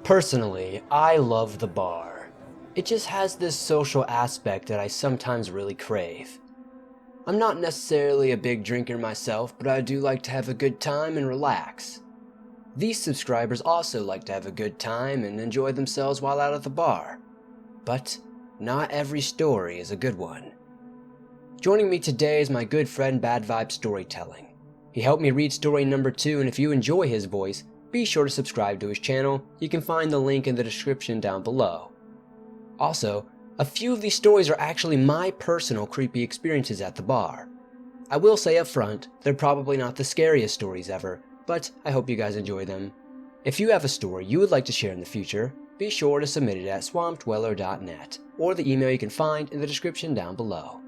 Personally, I love the bar. It just has this social aspect that I sometimes really crave. I'm not necessarily a big drinker myself, but I do like to have a good time and relax. These subscribers also like to have a good time and enjoy themselves while out at the bar. But not every story is a good one. Joining me today is my good friend Bad Vibe Storytelling. He helped me read story number 2, and if you enjoy his voice, be sure to subscribe to his channel. You can find the link in the description down below. Also, a few of these stories are actually my personal creepy experiences at the bar. I will say up front, they're probably not the scariest stories ever, but I hope you guys enjoy them. If you have a story you would like to share in the future, be sure to submit it at swampdweller.net or the email you can find in the description down below.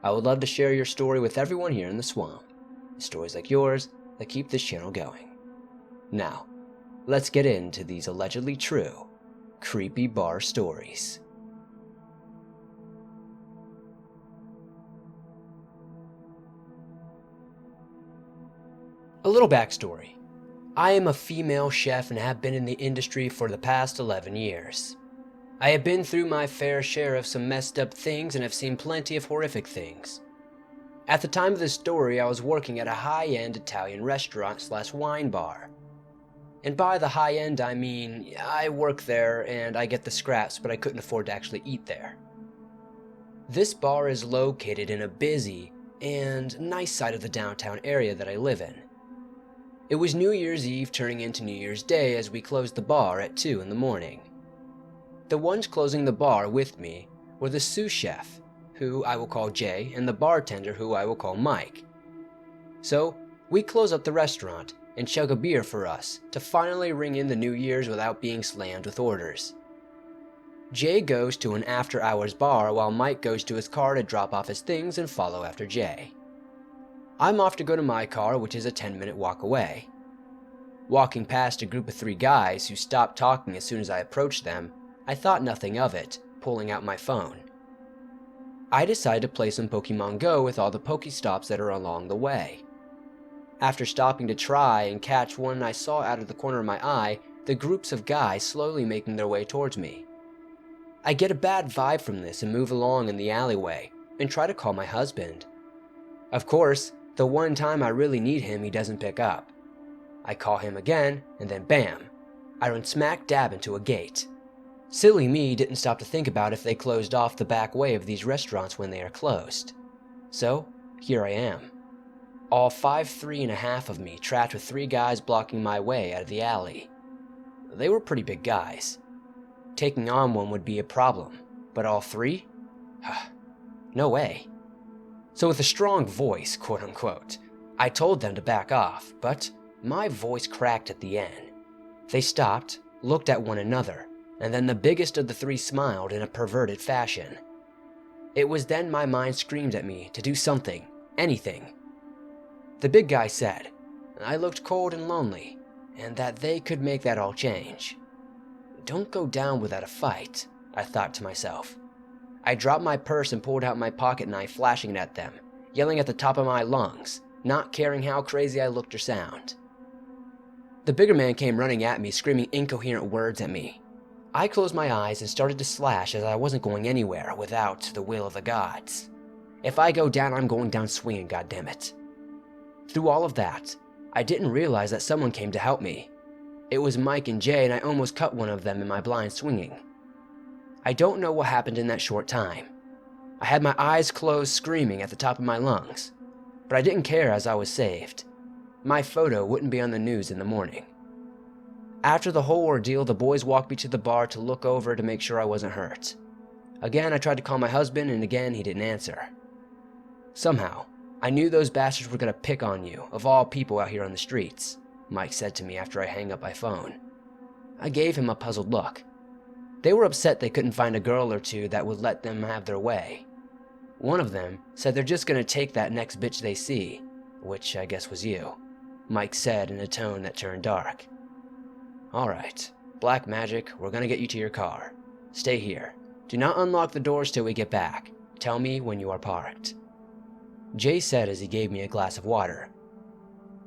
I would love to share your story with everyone here in the swamp. Stories like yours that keep this channel going. Now, let's get into these allegedly true, creepy bar stories. A little backstory. I am a female chef and have been in the industry for the past 11 years. I have been through my fair share of some messed up things and have seen plenty of horrific things. At the time of this story, I was working at a high-end Italian restaurant/wine bar. And by the high-end, I mean, I work there and I get the scraps, but I couldn't afford to actually eat there. This bar is located in a busy and nice side of the downtown area that I live in. It was New Year's Eve turning into New Year's Day as we closed the bar at 2 in the morning. The ones closing the bar with me were the sous chef, who I will call Jay, and the bartender, who I will call Mike. So, we close up the restaurant and chug a beer for us to finally ring in the New Year's without being slammed with orders. Jay goes to an after-hours bar while Mike goes to his car to drop off his things and follow after Jay. I'm off to go to my car, which is a 10-minute walk away. Walking past a group of 3 guys who stopped talking as soon as I approached them, I thought nothing of it, pulling out my phone. I decided to play some Pokemon Go with all the Pokestops that are along the way. After stopping to try and catch one, I saw out of the corner of my eye the groups of guys slowly making their way towards me. I get a bad vibe from this and move along in the alleyway and try to call my husband. Of course, the one time I really need him, he doesn't pick up. I call him again, and then bam, I run smack dab into a gate. Silly me didn't stop to think about if they closed off the back way of these restaurants when they are closed. So, here I am. All 5'3.5" of me trapped with 3 guys blocking my way out of the alley. They were pretty big guys. Taking on one would be a problem, but all 3? No way. So with a strong voice, quote unquote, I told them to back off, but my voice cracked at the end. They stopped, looked at one another, and then the biggest of the 3 smiled in a perverted fashion. It was then my mind screamed at me to do something, anything. The big guy said, I looked cold and lonely, and that they could make that all change. Don't go down without a fight, I thought to myself. I dropped my purse and pulled out my pocket knife, flashing it at them, yelling at the top of my lungs, not caring how crazy I looked or sound. The bigger man came running at me, screaming incoherent words at me. I closed my eyes and started to slash as I wasn't going anywhere without the will of the gods. If I go down, I'm going down swinging, goddammit. Through all of that, I didn't realize that someone came to help me. It was Mike and Jay, and I almost cut one of them in my blind swinging. I don't know what happened in that short time. I had my eyes closed, screaming at the top of my lungs, but I didn't care as I was saved. My photo wouldn't be on the news in the morning. After the whole ordeal, the boys walked me to the bar to look over to make sure I wasn't hurt. Again, I tried to call my husband, and again, he didn't answer. Somehow, I knew those bastards were going to pick on you, of all people out here on the streets, Mike said to me after I hung up my phone. I gave him a puzzled look. They were upset they couldn't find a girl or 2 that would let them have their way. One of them said they're just going to take that next bitch they see, which I guess was you, Mike said in a tone that turned dark. All right, Black Magic, we're going to get you to your car. Stay here. Do not unlock the doors till we get back. Tell me when you are parked. Jay said as he gave me a glass of water.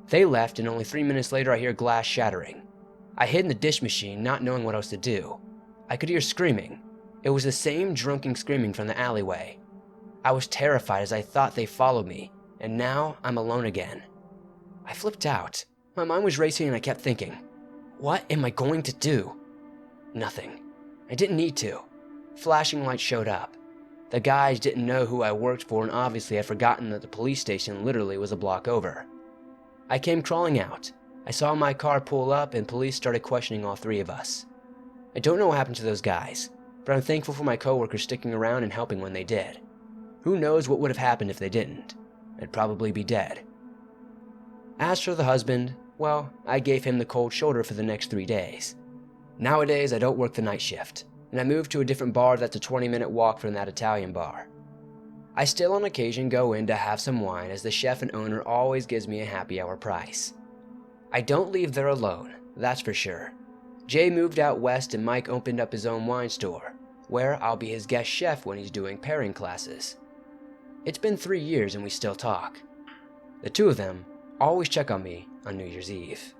They left, and only 3 minutes later I hear glass shattering. I hid in the dish machine, not knowing what else to do. I could hear screaming. It was the same drunken screaming from the alleyway. I was terrified as I thought they followed me, and now I'm alone again. I flipped out. My mind was racing and I kept thinking, what am I going to do? Nothing. I didn't need to. Flashing lights showed up. The guys didn't know who I worked for and obviously had forgotten that the police station literally was a block over. I came crawling out. I saw my car pull up and police started questioning all three of us. I don't know what happened to those guys, but I'm thankful for my coworkers sticking around and helping when they did. Who knows what would have happened if they didn't? I'd probably be dead. As for the husband, well, I gave him the cold shoulder for the next 3 days. Nowadays, I don't work the night shift, and I moved to a different bar that's a 20-minute walk from that Italian bar. I still on occasion go in to have some wine as the chef and owner always gives me a happy hour price. I don't leave there alone, that's for sure. Jay moved out west and Mike opened up his own wine store, where I'll be his guest chef when he's doing pairing classes. It's been 3 years and we still talk. The two of them always check on me on New Year's Eve.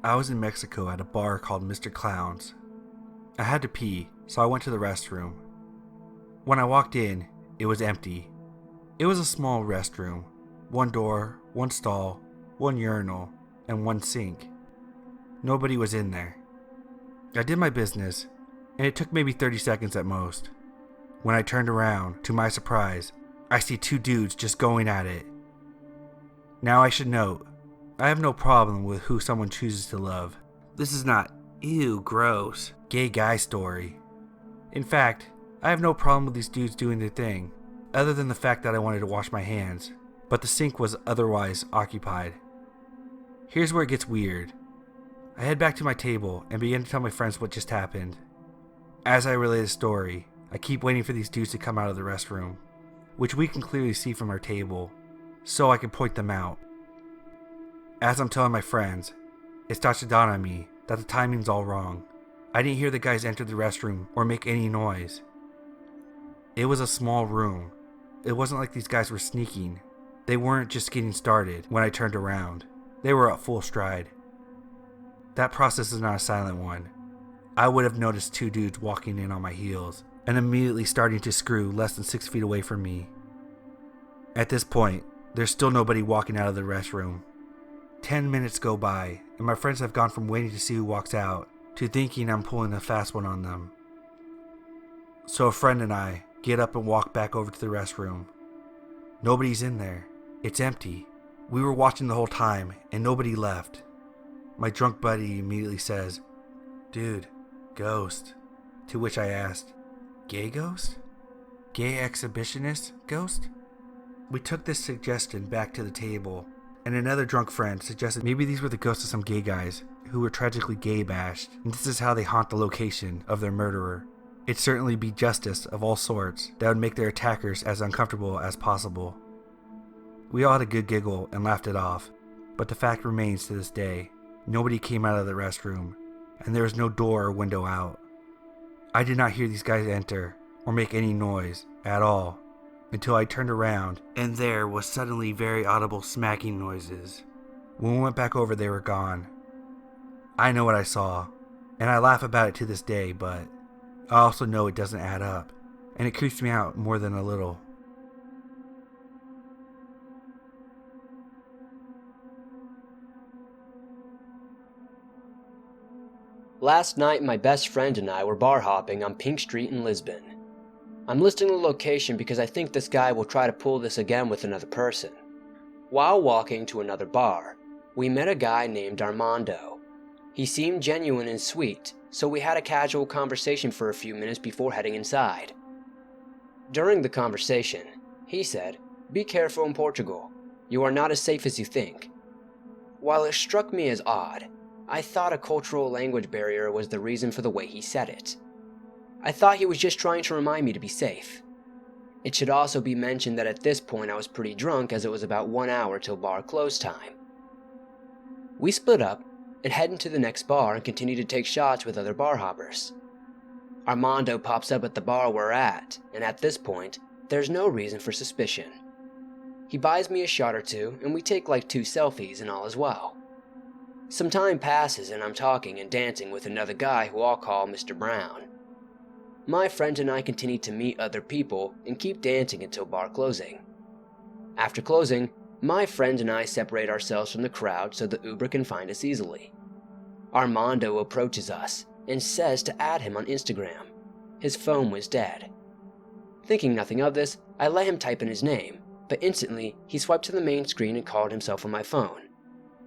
I was in Mexico at a bar called Mr. Clown's. I had to pee, so I went to the restroom. When I walked in, it was empty. It was a small restroom. 1 door, 1 stall, 1 urinal, and 1 sink. Nobody was in there. I did my business, and it took maybe 30 seconds at most. When I turned around, to my surprise, I see 2 dudes just going at it. Now I should note, I have no problem with who someone chooses to love. This is not, ew, gross, gay guy story. In fact, I have no problem with these dudes doing their thing, other than the fact that I wanted to wash my hands, but the sink was otherwise occupied. Here's where it gets weird. I head back to my table and begin to tell my friends what just happened. As I relay the story, I keep waiting for these dudes to come out of the restroom, which we can clearly see from our table, so I can point them out. As I'm telling my friends, it starts to dawn on me that the timing's all wrong. I didn't hear the guys enter the restroom or make any noise. It was a small room. It wasn't like these guys were sneaking. They weren't just getting started when I turned around. They were at full stride. That process is not a silent one. I would have noticed 2 dudes walking in on my heels and immediately starting to screw less than 6 feet away from me. At this point, there's still nobody walking out of the restroom. 10 minutes go by, and my friends have gone from waiting to see who walks out to thinking I'm pulling a fast one on them. So a friend and I get up and walk back over to the restroom. Nobody's in there. It's empty. We were watching the whole time, and nobody left. My drunk buddy immediately says, "Dude, ghost." To which I asked, "Gay ghost? Gay exhibitionist ghost?" We took this suggestion back to the table, and another drunk friend suggested maybe these were the ghosts of some gay guys who were tragically gay bashed, and this is how they haunt the location of their murderer. It'd certainly be justice of all sorts that would make their attackers as uncomfortable as possible. We all had a good giggle and laughed it off, but the fact remains to this day, nobody came out of the restroom, and there was no door or window out. I did not hear these guys enter or make any noise at all until I turned around and there was suddenly very audible smacking noises. When we went back over, they were gone. I know what I saw, and I laugh about it to this day, but I also know it doesn't add up, and it creeps me out more than a little. Last night, my best friend and I were bar hopping on Pink Street in Lisbon. I'm listing the location because I think this guy will try to pull this again with another person. While walking to another bar, we met a guy named Armando. He seemed genuine and sweet, so we had a casual conversation for a few minutes before heading inside. During the conversation, he said, "Be careful in Portugal. You are not as safe as you think." While it struck me as odd, I thought a cultural language barrier was the reason for the way he said it. I thought he was just trying to remind me to be safe. It should also be mentioned that at this point I was pretty drunk as it was about 1 hour till bar close time. We split up and head into the next bar and continue to take shots with other bar hoppers. Armando pops up at the bar we're at, and at this point, there's no reason for suspicion. He buys me a shot or two, and we take like 2 selfies and all as well. Some time passes and I'm talking and dancing with another guy who I'll call Mr. Brown. My friend and I continue to meet other people and keep dancing until bar closing. After closing, my friend and I separate ourselves from the crowd so the Uber can find us easily. Armando approaches us and says to add him on Instagram. His phone was dead. Thinking nothing of this, I let him type in his name, but instantly he swiped to the main screen and called himself on my phone.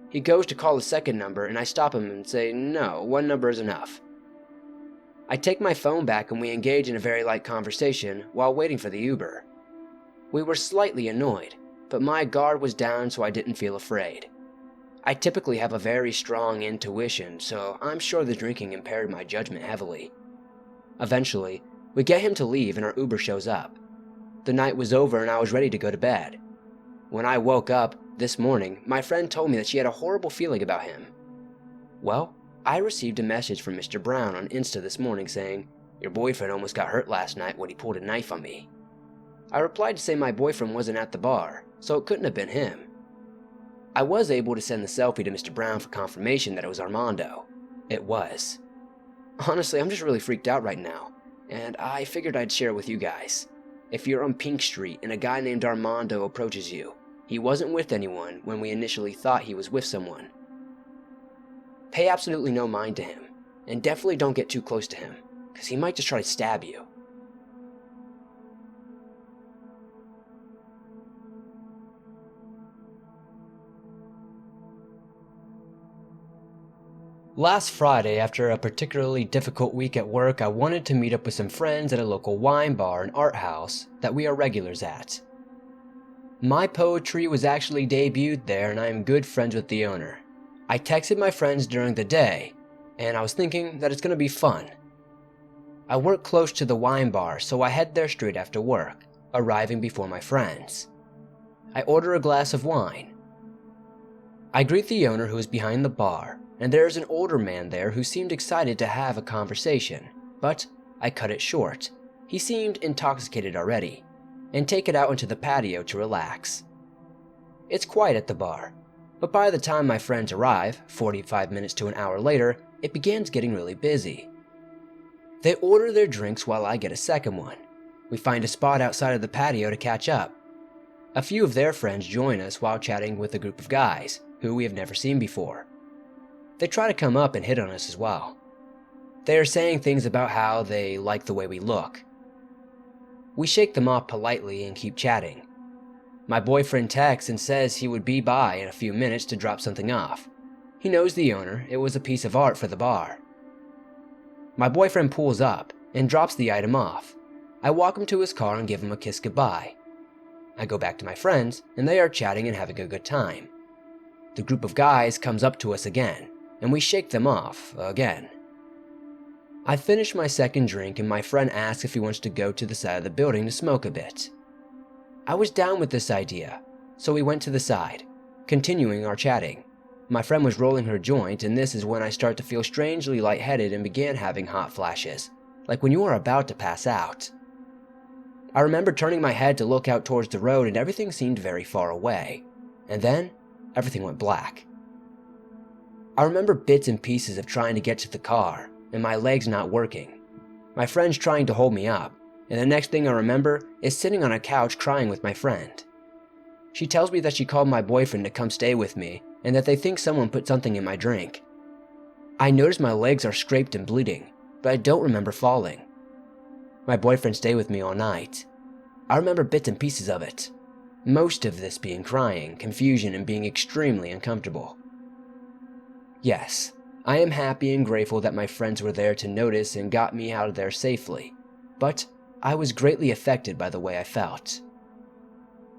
He goes to call a second number and I stop him and say, no, 1 number is enough. I take my phone back and we engage in a very light conversation while waiting for the Uber. We were slightly annoyed, but my guard was down so I didn't feel afraid. I typically have a very strong intuition, so I'm sure the drinking impaired my judgment heavily. Eventually, we get him to leave and our Uber shows up. The night was over and I was ready to go to bed. When I woke up this morning, my friend told me that she had a horrible feeling about him. Well, I received a message from Mr. Brown on Insta this morning saying, "Your boyfriend almost got hurt last night when he pulled a knife on me." I replied to say my boyfriend wasn't at the bar, so it couldn't have been him. I was able to send the selfie to Mr. Brown for confirmation that it was Armando. It was. Honestly, I'm just really freaked out right now, and I figured I'd share it with you guys. If you're on Pink Street and a guy named Armando approaches you, he wasn't with anyone when we initially thought he was with someone. Pay absolutely no mind to him, and definitely don't get too close to him, because he might just try to stab you. Last Friday, after a particularly difficult week at work, I wanted to meet up with some friends at a local wine bar and art house that we are regulars at. My poetry was actually debuted there and I am good friends with the owner. I texted my friends during the day, and I was thinking that it's going to be fun. I work close to the wine bar, so I head there straight after work, arriving before my friends. I order a glass of wine. I greet the owner who is behind the bar, and there is an older man there who seemed excited to have a conversation, but I cut it short. He seemed intoxicated already, and take it out into the patio to relax. It's quiet at the bar, but by the time my friends arrive, 45 minutes to an hour later, it begins getting really busy. They order their drinks while I get a second one. We find a spot outside of the patio to catch up. A few of their friends join us while chatting with a group of guys who we have never seen before. They try to come up and hit on us as well. They are saying things about how they like the way we look. We shake them off politely and keep chatting. My boyfriend texts and says he would be by in a few minutes to drop something off. He knows the owner, it was a piece of art for the bar. My boyfriend pulls up and drops the item off. I walk him to his car and give him a kiss goodbye. I go back to my friends and they are chatting and having a good time. The group of guys comes up to us again, and we shake them off again. I finish my second drink and my friend asks if he wants to go to the side of the building to smoke a bit. I was down with this idea, so we went to the side, continuing our chatting. My friend was rolling her joint, and this is when I start to feel strangely lightheaded and began having hot flashes, like when you are about to pass out. I remember turning my head to look out towards the road and everything seemed very far away, and then everything went black. I remember bits and pieces of trying to get to the car, and my legs not working. My friends trying to hold me up, and the next thing I remember is sitting on a couch crying with my friend. She tells me that she called my boyfriend to come stay with me, and that they think someone put something in my drink. I notice my legs are scraped and bleeding, but I don't remember falling. My boyfriend stayed with me all night. I remember bits and pieces of it. Most of this being crying, confusion, and being extremely uncomfortable. Yes, I am happy and grateful that my friends were there to notice and got me out of there safely, but I was greatly affected by the way I felt.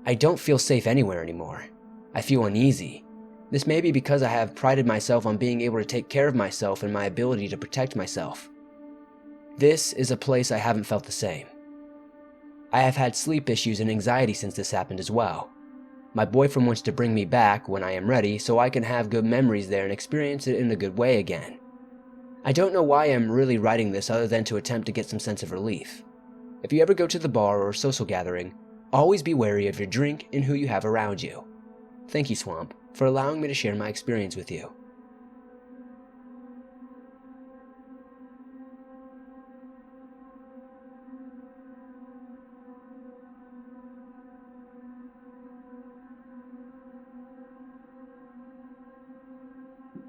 I don't feel safe anywhere anymore. I feel uneasy. This may be because I have prided myself on being able to take care of myself and my ability to protect myself. This is a place I haven't felt the same. I have had sleep issues and anxiety since this happened as well. My boyfriend wants to bring me back when I am ready so I can have good memories there and experience it in a good way again. I don't know why I'm really writing this other than to attempt to get some sense of relief. If you ever go to the bar or social gathering, always be wary of your drink and who you have around you. Thank you, Swamp, for allowing me to share my experience with you.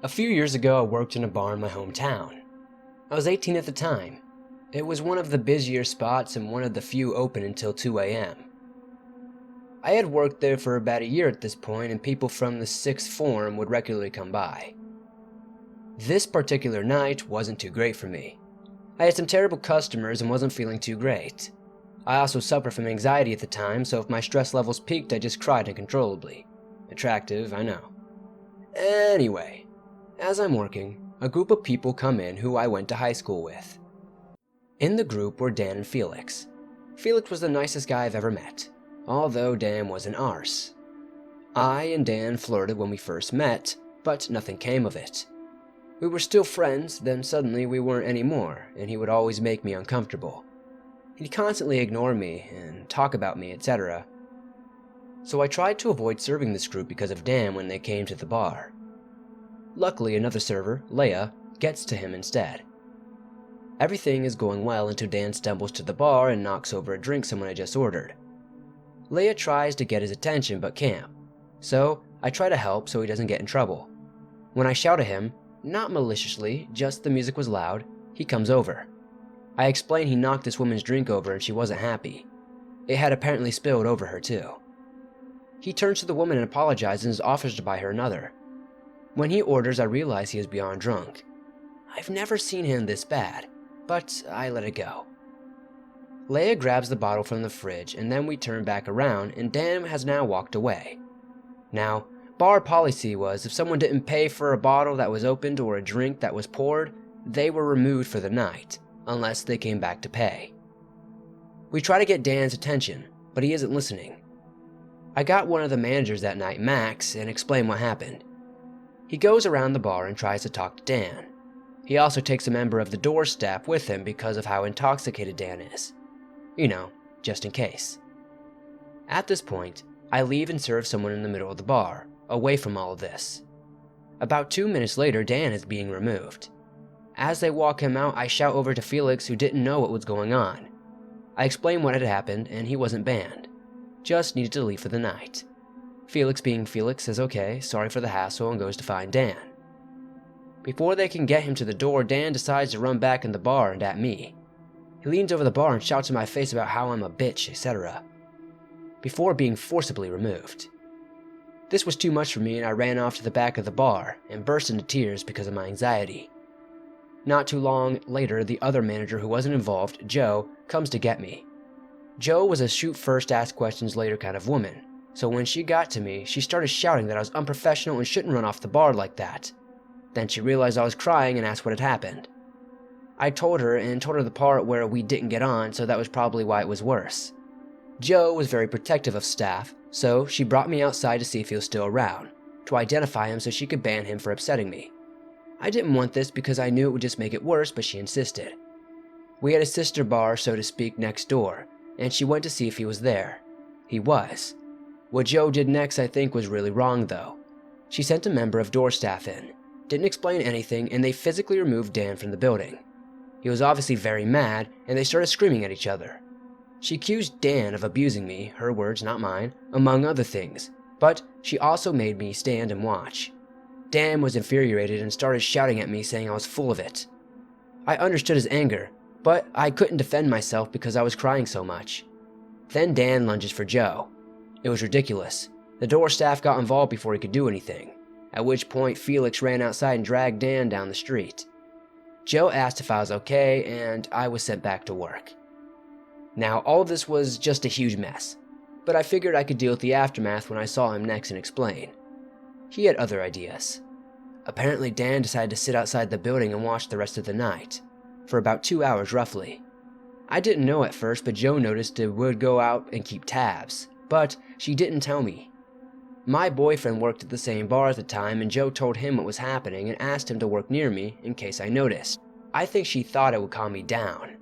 A few years ago, I worked in a bar in my hometown. I was 18 at the time. It was one of the busier spots and one of the few open until 2 a.m. I had worked there for about a year at this point, and people from the sixth form would regularly come by. This particular night wasn't too great for me. I had some terrible customers and wasn't feeling too great. I also suffered from anxiety at the time, so if my stress levels peaked, I just cried uncontrollably. Attractive, I know. Anyway, as I'm working, a group of people come in who I went to high school with. In the group were Dan and Felix. Felix was the nicest guy I've ever met, although Dan was an arse. I and Dan flirted when we first met, but nothing came of it. We were still friends, then suddenly we weren't anymore, and he would always make me uncomfortable. He'd constantly ignore me and talk about me, etc. So I tried to avoid serving this group because of Dan when they came to the bar. Luckily, another server, Leia, gets to him instead. Everything is going well until Dan stumbles to the bar and knocks over a drink someone had just ordered. Leia tries to get his attention but can't, so I try to help so he doesn't get in trouble. When I shout at him, not maliciously, just the music was loud, he comes over. I explain he knocked this woman's drink over and she wasn't happy. It had apparently spilled over her too. He turns to the woman and apologizes and offers to buy her another. When he orders, I realize he is beyond drunk. I've never seen him this bad, but I let it go. Leia grabs the bottle from the fridge and then we turn back around and Dan has now walked away. Now, bar policy was if someone didn't pay for a bottle that was opened or a drink that was poured, they were removed for the night, unless they came back to pay. We try to get Dan's attention, but he isn't listening. I got one of the managers that night, Max, and explained what happened. He goes around the bar and tries to talk to Dan. He also takes a member of the door staff with him because of how intoxicated Dan is. You know, just in case. At this point, I leave and serve someone in the middle of the bar, away from all of this. About 2 minutes later, Dan is being removed. As they walk him out, I shout over to Felix, who didn't know what was going on. I explain what had happened, and he wasn't banned. Just needed to leave for the night. Felix, being Felix, says okay, sorry for the hassle, and goes to find Dan. Before they can get him to the door, Dan decides to run back in the bar and at me. He leans over the bar and shouts in my face about how I'm a bitch, etc. Before being forcibly removed. This was too much for me and I ran off to the back of the bar and burst into tears because of my anxiety. Not too long later, the other manager who wasn't involved, Joe, comes to get me. Joe was a shoot first, ask questions later kind of woman, so when she got to me, she started shouting that I was unprofessional and shouldn't run off the bar like that. Then she realized I was crying and asked what had happened. I told her the part where we didn't get on, so that was probably why it was worse. Joe was very protective of staff, so she brought me outside to see if he was still around, to identify him so she could ban him for upsetting me. I didn't want this because I knew it would just make it worse, but she insisted. We had a sister bar, so to speak, next door, and she went to see if he was there. He was. What Joe did next I think was really wrong though. She sent a member of door staff in, didn't explain anything, and they physically removed Dan from the building. He was obviously very mad, and they started screaming at each other. She accused Dan of abusing me, her words, not mine, among other things, but she also made me stand and watch. Dan was infuriated and started shouting at me saying I was full of it. I understood his anger, but I couldn't defend myself because I was crying so much. Then Dan lunges for Joe. It was ridiculous. The door staff got involved before he could do anything, at which point Felix ran outside and dragged Dan down the street. Joe asked if I was okay, and I was sent back to work. Now, all of this was just a huge mess, but I figured I could deal with the aftermath when I saw him next and explain. He had other ideas. Apparently, Dan decided to sit outside the building and watch the rest of the night, for about 2 hours roughly. I didn't know at first, but Joe noticed it would go out and keep tabs, but she didn't tell me. My boyfriend worked at the same bar at the time, and Joe told him what was happening and asked him to work near me in case I noticed. I think she thought it would calm me down.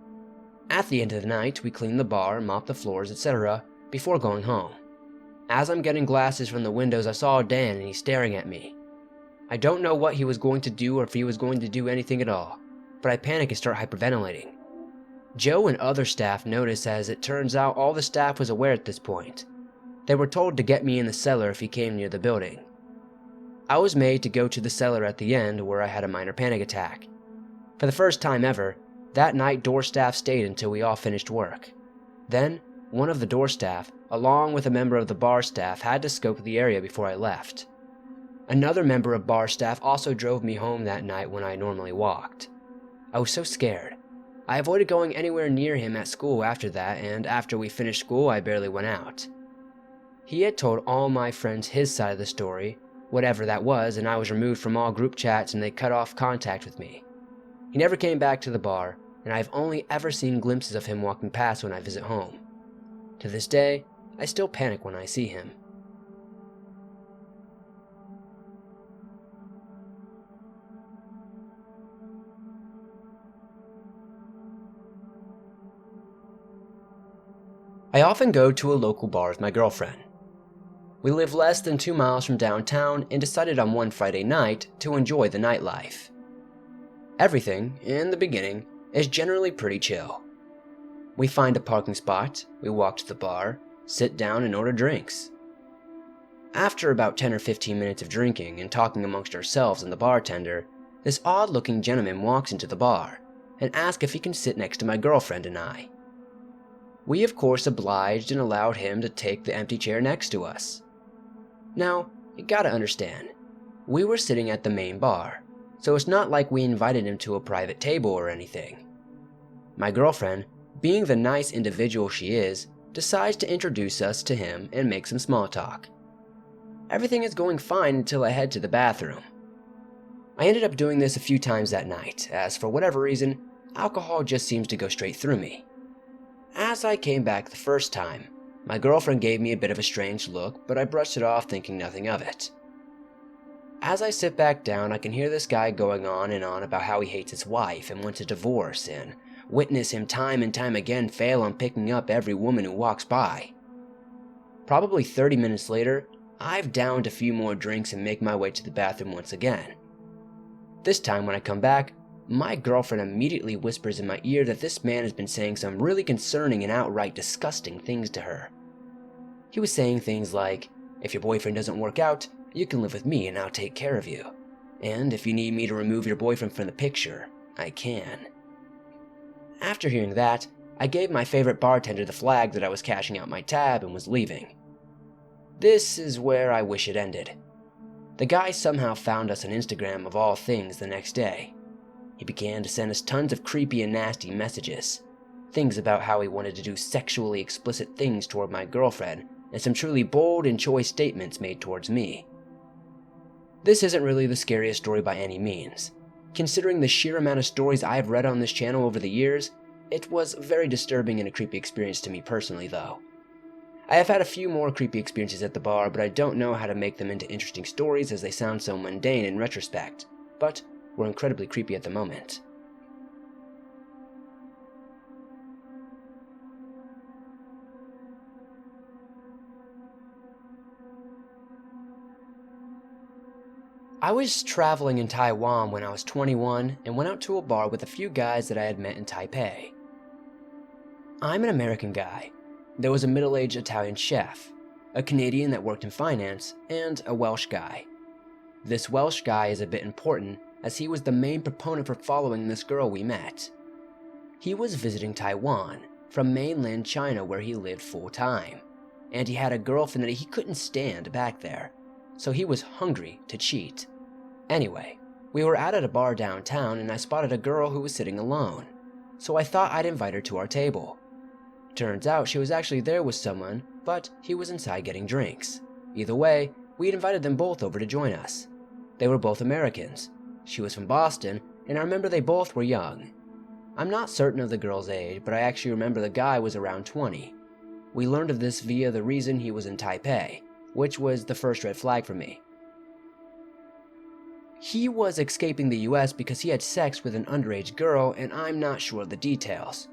At the end of the night, we cleaned the bar, mopped the floors, etc. before going home. As I'm getting glasses from the windows, I saw Dan and he's staring at me. I don't know what he was going to do or if he was going to do anything at all, but I panic and start hyperventilating. Joe and other staff notice, as it turns out all the staff was aware at this point. They were told to get me in the cellar if he came near the building. I was made to go to the cellar at the end, where I had a minor panic attack. For the first time ever, that night door staff stayed until we all finished work. Then, one of the door staff, along with a member of the bar staff, had to scope the area before I left. Another member of bar staff also drove me home that night when I normally walked. I was so scared. I avoided going anywhere near him at school after that, and after we finished school, I barely went out. He had told all my friends his side of the story, whatever that was, and I was removed from all group chats and they cut off contact with me. He never came back to the bar, and I've only ever seen glimpses of him walking past when I visit home. To this day, I still panic when I see him. I often go to a local bar with my girlfriend. We live less than 2 miles from downtown and decided on one Friday night to enjoy the nightlife. Everything, in the beginning, is generally pretty chill. We find a parking spot, we walk to the bar, sit down and order drinks. After about 10 or 15 minutes of drinking and talking amongst ourselves and the bartender, this odd-looking gentleman walks into the bar and asks if he can sit next to my girlfriend and I. We of course obliged and allowed him to take the empty chair next to us. Now, you gotta understand, we were sitting at the main bar, so it's not like we invited him to a private table or anything. My girlfriend, being the nice individual she is, decides to introduce us to him and make some small talk. Everything is going fine until I head to the bathroom. I ended up doing this a few times that night, as for whatever reason, alcohol just seems to go straight through me. As I came back the first time, my girlfriend gave me a bit of a strange look, but I brushed it off thinking nothing of it. As I sit back down, I can hear this guy going on and on about how he hates his wife and wants a divorce, and witness him time and time again fail on picking up every woman who walks by. Probably 30 minutes later, I've downed a few more drinks and make my way to the bathroom once again. This time when I come back, my girlfriend immediately whispers in my ear that this man has been saying some really concerning and outright disgusting things to her. He was saying things like, "If your boyfriend doesn't work out, you can live with me and I'll take care of you. And if you need me to remove your boyfriend from the picture, I can." After hearing that, I gave my favorite bartender the flag that I was cashing out my tab and was leaving. This is where I wish it ended. The guy somehow found us on Instagram of all things the next day. He began to send us tons of creepy and nasty messages. Things about how he wanted to do sexually explicit things toward my girlfriend, and some truly bold and choice statements made towards me. This isn't really the scariest story by any means. Considering the sheer amount of stories I've read on this channel over the years, it was a very disturbing and a creepy experience to me personally though. I have had a few more creepy experiences at the bar, but I don't know how to make them into interesting stories as they sound so mundane in retrospect, but were incredibly creepy at the moment. I was traveling in Taiwan when I was 21 and went out to a bar with a few guys that I had met in Taipei. I'm an American guy. There was a middle-aged Italian chef, a Canadian that worked in finance, and a Welsh guy. This Welsh guy is a bit important as he was the main proponent for following this girl we met. He was visiting Taiwan from mainland China where he lived full-time, and he had a girlfriend that he couldn't stand back there, so he was hungry to cheat. Anyway, we were out at a bar downtown and I spotted a girl who was sitting alone, so I thought I'd invite her to our table. Turns out she was actually there with someone, but he was inside getting drinks. Either way, we invited them both over to join us. They were both Americans. She was from Boston, and I remember they both were young. I'm not certain of the girl's age, but I actually remember the guy was around 20. We learned of this via the reason he was in Taipei, which was the first red flag for me. He was escaping the US because he had sex with an underage girl, and I'm not sure of the details.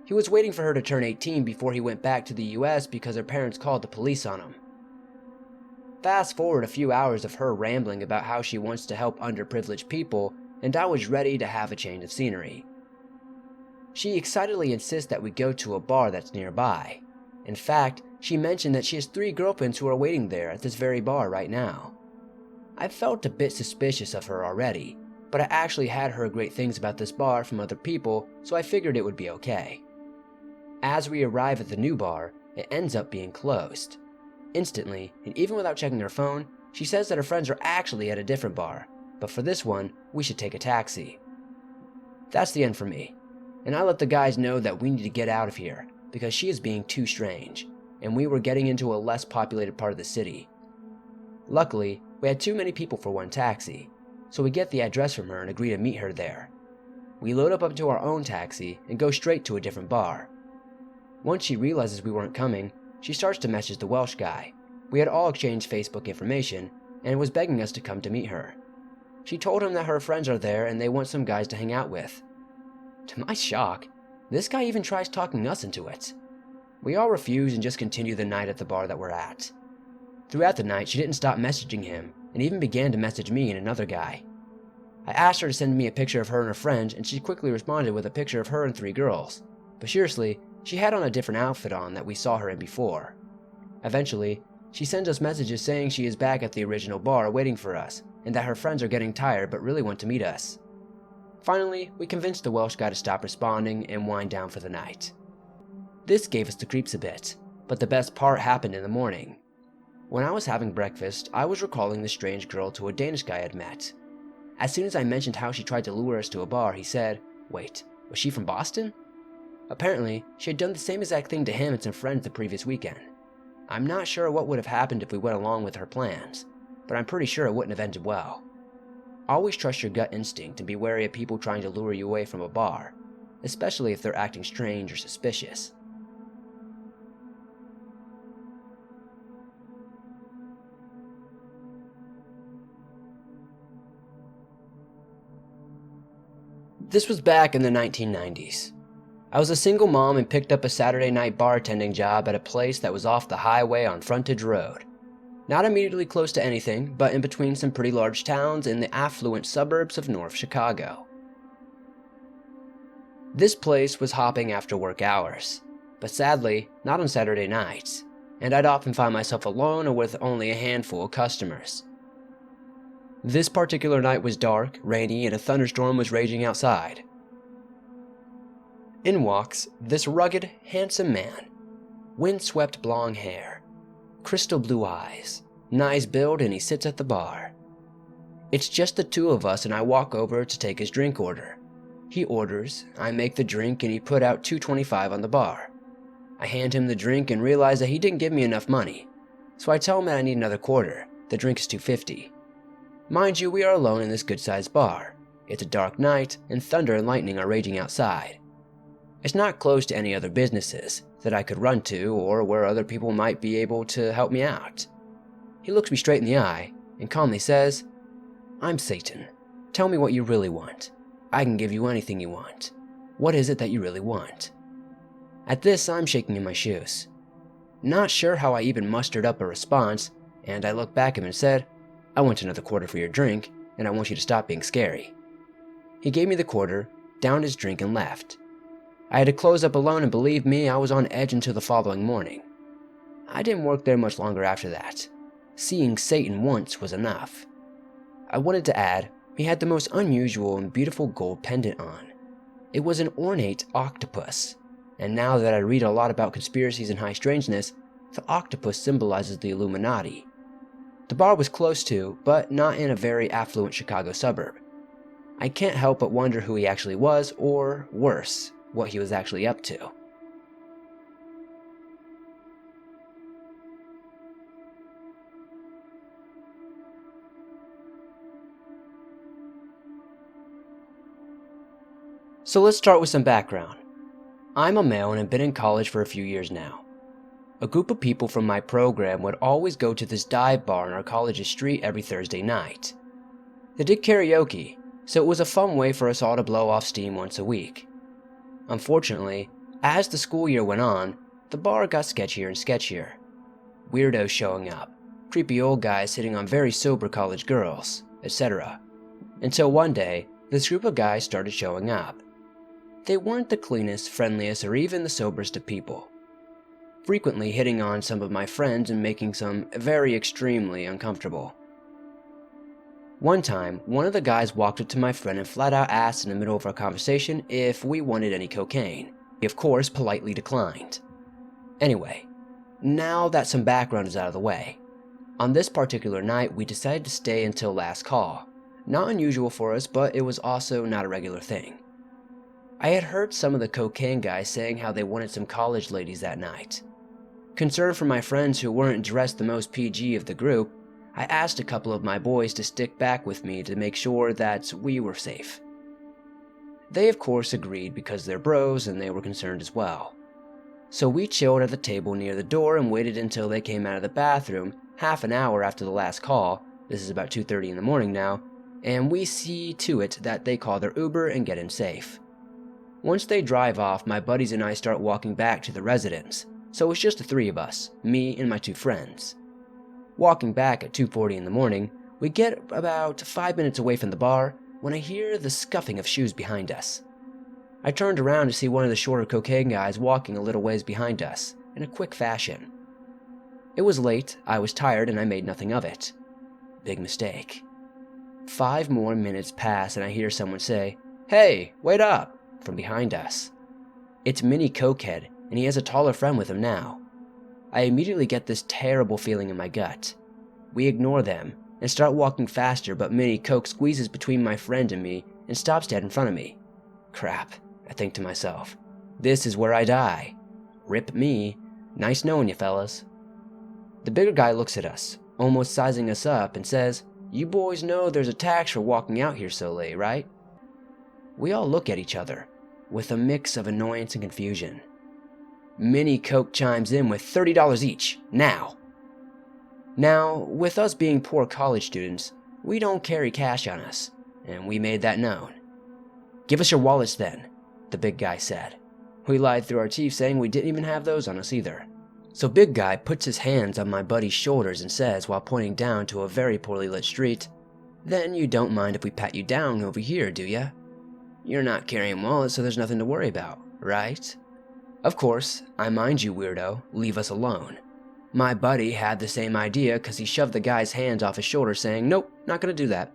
He was waiting for her to turn 18 before he went back to the US because her parents called the police on him. Fast forward a few hours of her rambling about how she wants to help underprivileged people, and I was ready to have a change of scenery. She excitedly insists that we go to a bar that's nearby. In fact, she mentioned that she has 3 girlfriends who are waiting there at this very bar right now. I felt a bit suspicious of her already, but I actually had heard great things about this bar from other people, so I figured it would be okay. As we arrive at the new bar, it ends up being closed. Instantly, and even without checking her phone, she says that her friends are actually at a different bar, but for this one, we should take a taxi. That's the end for me, and I let the guys know that we need to get out of here because she is being too strange, and we were getting into a less populated part of the city. Luckily, we had too many people for one taxi, so we get the address from her and agree to meet her there. We load up into our own taxi and go straight to a different bar. Once she realizes we weren't coming, she starts to message the Welsh guy. We had all exchanged Facebook information and was begging us to come to meet her. She told him that her friends are there and they want some guys to hang out with. To my shock, this guy even tries talking us into it. We all refuse and just continue the night at the bar that we're at. Throughout the night, she didn't stop messaging him and even began to message me and another guy. I asked her to send me a picture of her and her friends, and she quickly responded with a picture of her and 3 girls. But seriously, she had on a different outfit on that we saw her in before. Eventually, she sends us messages saying she is back at the original bar waiting for us, and that her friends are getting tired but really want to meet us. Finally, we convinced the Welsh guy to stop responding and wind down for the night. This gave us the creeps a bit, but the best part happened in the morning. When I was having breakfast, I was recalling the strange girl to a Danish guy I had met. As soon as I mentioned how she tried to lure us to a bar, he said, "Wait, was she from Boston?" Apparently, she had done the same exact thing to him and some friends the previous weekend. I'm not sure what would have happened if we went along with her plans, but I'm pretty sure it wouldn't have ended well. Always trust your gut instinct and be wary of people trying to lure you away from a bar, especially if they're acting strange or suspicious. This was back in the 1990s. I was a single mom and picked up a Saturday night bartending job at a place that was off the highway on Frontage Road. Not immediately close to anything, but in between some pretty large towns in the affluent suburbs of North Chicago. This place was hopping after work hours, but sadly, not on Saturday nights, and I'd often find myself alone or with only a handful of customers. This particular night was dark, rainy, and a thunderstorm was raging outside. In walks this rugged, handsome man, windswept blonde hair, crystal blue eyes, nice build, and he sits at the bar. It's just the 2 of us, and I walk over to take his drink order. He orders, I make the drink, and he put out $2.25 on the bar. I hand him the drink and realize that he didn't give me enough money, so I tell him that I need another quarter. The drink is $2.50. Mind you, we are alone in this good-sized bar. It's a dark night, and thunder and lightning are raging outside. It's not close to any other businesses that I could run to or where other people might be able to help me out. He looks me straight in the eye and calmly says, "I'm Satan. Tell me what you really want. I can give you anything you want. What is it that you really want?" At this, I'm shaking in my shoes. Not sure how I even mustered up a response, and I looked back at him and said, "I want another quarter for your drink, and I want you to stop being scary." He gave me the quarter, downed his drink, and left. I had to close up alone, and believe me, I was on edge until the following morning. I didn't work there much longer after that. Seeing Satan once was enough. I wanted to add, he had the most unusual and beautiful gold pendant on. It was an ornate octopus, and now that I read a lot about conspiracies and high strangeness, the octopus symbolizes the Illuminati. The bar was close to, but not in a very affluent Chicago suburb. I can't help but wonder who he actually was, or worse, what he was actually up to. So let's start with some background. I'm a male and have been in college for a few years now. A group of people from my program would always go to this dive bar on our college's street every Thursday night. They did karaoke, so it was a fun way for us all to blow off steam once a week. Unfortunately, As the school year went on, the bar got sketchier and sketchier. Weirdos showing up, creepy old guys sitting on very sober college girls, etc. Until one day, this group of guys started showing up. They weren't the cleanest, friendliest, or even the soberest of people, frequently hitting on some of my friends and making some very extremely uncomfortable. One time, one of the guys walked up to my friend and flat out asked in the middle of our conversation if we wanted any cocaine. He of course politely declined. Anyway, now that some background is out of the way, on this particular night we decided to stay until last call. Not unusual for us, but it was also not a regular thing. I had heard some of the cocaine guys saying how they wanted some college ladies that night. Concerned for my friends who weren't dressed the most PG of the group, I asked a couple of my boys to stick back with me to make sure that we were safe. They of course agreed because they're bros and they were concerned as well. So we chilled at the table near the door and waited until they came out of the bathroom half an hour after the last call. This is about 2:30 in the morning now, and we see to it that they call their Uber and get in safe. Once they drive off, my buddies and I start walking back to the residence, so it's just the three of us, me and my two friends. Walking back at 2:40 in the morning, we get about 5 minutes away from the bar when I hear the scuffing of shoes behind us. I turned around to see one of the shorter cocaine guys walking a little ways behind us, in a quick fashion. It was late, I was tired, and I made nothing of it. Big mistake. 5 more minutes pass and I hear someone say, "Hey, wait up," from behind us. It's Mini Cokehead, and he has a taller friend with him now. I immediately get this terrible feeling in my gut. We ignore them and start walking faster, but Mini Coke squeezes between my friend and me and stops dead in front of me. Crap, I think to myself. This is where I die. Rip me. Nice knowing you, fellas. The bigger guy looks at us, almost sizing us up, and says, "You boys know there's a tax for walking out here so late, right?" We all look at each other, with a mix of annoyance and confusion. Mini Coke chimes in with $30 each, now. Now, with us being poor college students, we don't carry cash on us, and we made that known. "Give us your wallets then," the big guy said. We lied through our teeth saying we didn't even have those on us either. So big guy puts his hands on my buddy's shoulders and says, while pointing down to a very poorly lit street, "Then you don't mind if we pat you down over here, do ya? You're not carrying wallets, so there's nothing to worry about, right?" Of course, I mind you, weirdo, leave us alone. My buddy had the same idea because he shoved the guy's hands off his shoulder saying, "Nope, not gonna do that."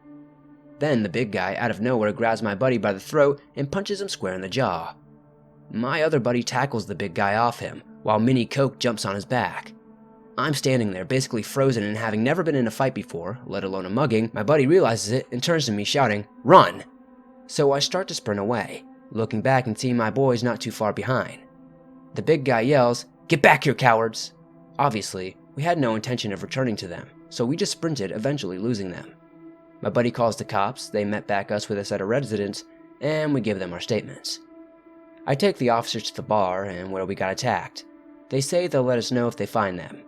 Then the big guy out of nowhere grabs my buddy by the throat and punches him square in the jaw. My other buddy tackles the big guy off him, while Mini Coke jumps on his back. I'm standing there basically frozen, and having never been in a fight before, let alone a mugging, my buddy realizes it and turns to me shouting, "Run!" So I start to sprint away, looking back and seeing my boys not too far behind. The big guy yells, "Get back here, cowards!" Obviously, we had no intention of returning to them, so we just sprinted, eventually losing them. My buddy calls the cops, they met back us with us at a residence, and we give them our statements. I take the officers to the bar and where we got attacked. They say they'll let us know if they find them.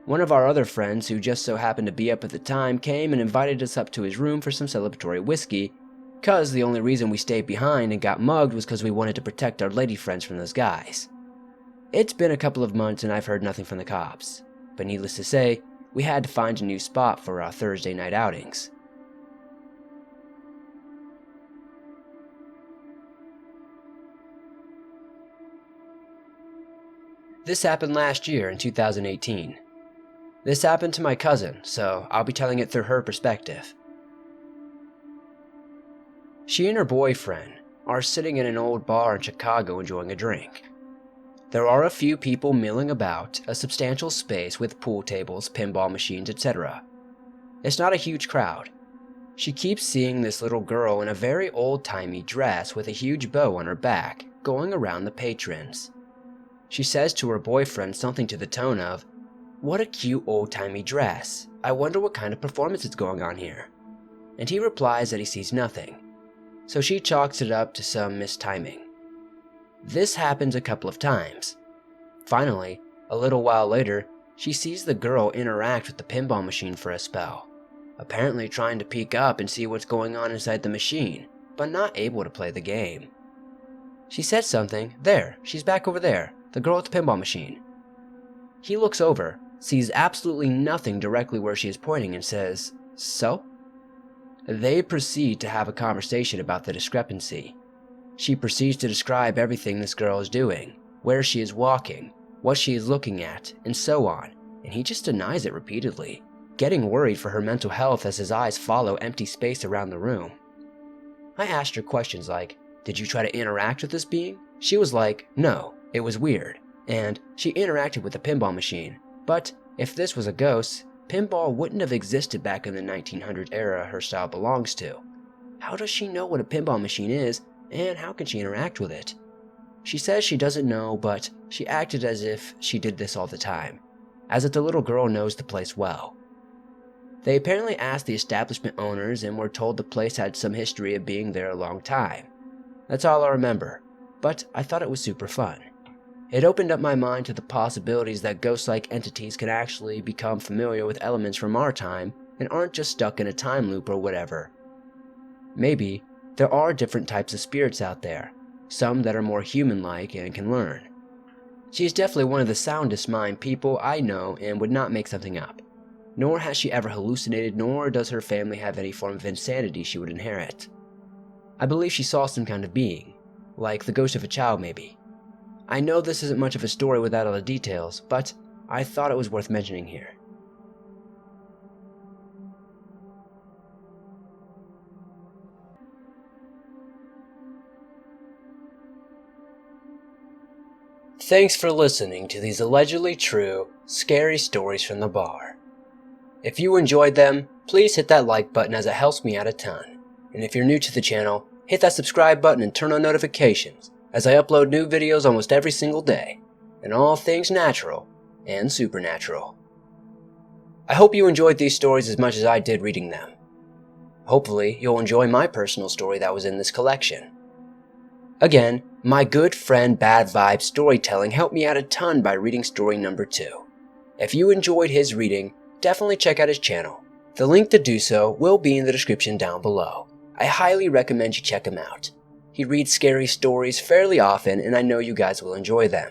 One of our other friends, who just so happened to be up at the time, came and invited us up to his room for some celebratory whiskey, cause the only reason we stayed behind and got mugged was because we wanted to protect our lady friends from those guys. It's been a couple of months and I've heard nothing from the cops, but needless to say, we had to find a new spot for our Thursday night outings. This happened last year in 2018. This happened to my cousin, so I'll be telling it through her perspective. She and her boyfriend are sitting in an old bar in Chicago enjoying a drink. There are a few people milling about, a substantial space with pool tables, pinball machines, etc. It's not a huge crowd. She keeps seeing this little girl in a very old-timey dress with a huge bow on her back, going around the patrons. She says to her boyfriend something to the tone of, "What a cute old-timey dress. I wonder what kind of performance is going on here." And he replies that he sees nothing. So she chalks it up to some mistiming. This happens a couple of times. Finally, a little while later, she sees the girl interact with the pinball machine for a spell, apparently trying to peek up and see what's going on inside the machine, but not able to play the game. She said something. There, she's back over there, the girl at the pinball machine. He looks over, sees absolutely nothing directly where she is pointing, and says, "So?" They proceed to have a conversation about the discrepancy. She proceeds to describe everything this girl is doing, where she is walking, what she is looking at, and so on, and he just denies it repeatedly, getting worried for her mental health as his eyes follow empty space around the room. I asked her questions like, "Did you try to interact with this being?" She was like, "No, it was weird," and she interacted with the pinball machine, but if this was a ghost, pinball wouldn't have existed back in the 1900 era her style belongs to. How does she know what a pinball machine is, and how can she interact with it? She says she doesn't know, but she acted as if she did this all the time, as if the little girl knows the place well. They apparently asked the establishment owners and were told the place had some history of being there a long time. That's all I remember, but I thought it was super fun. It opened up my mind to the possibilities that ghost-like entities can actually become familiar with elements from our time and aren't just stuck in a time loop or whatever. Maybe there are different types of spirits out there, some that are more human-like and can learn. She is definitely one of the soundest mind people I know and would not make something up. Nor has she ever hallucinated, nor does her family have any form of insanity she would inherit. I believe she saw some kind of being, like the ghost of a child maybe. I know this isn't much of a story without all the details, but I thought it was worth mentioning here. Thanks for listening to these allegedly true, scary stories from the bar. If you enjoyed them, please hit that like button as it helps me out a ton. And if you're new to the channel, hit that subscribe button and turn on notifications, as I upload new videos almost every single day, and all things natural and supernatural. I hope you enjoyed these stories as much as I did reading them. Hopefully, you'll enjoy my personal story that was in this collection. Again, my good friend Bad Vibe Storytelling helped me out a ton by reading story number 2. If you enjoyed his reading, definitely check out his channel. The link to do so will be in the description down below. I highly recommend you check him out. He reads scary stories fairly often, and I know you guys will enjoy them.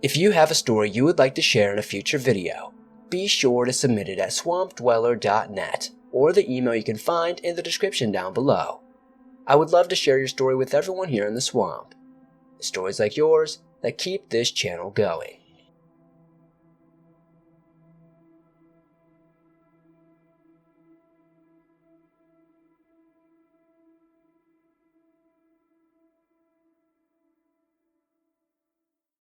If you have a story you would like to share in a future video, be sure to submit it at swampdweller.net or the email you can find in the description down below. I would love to share your story with everyone here in the swamp. Stories like yours that keep this channel going.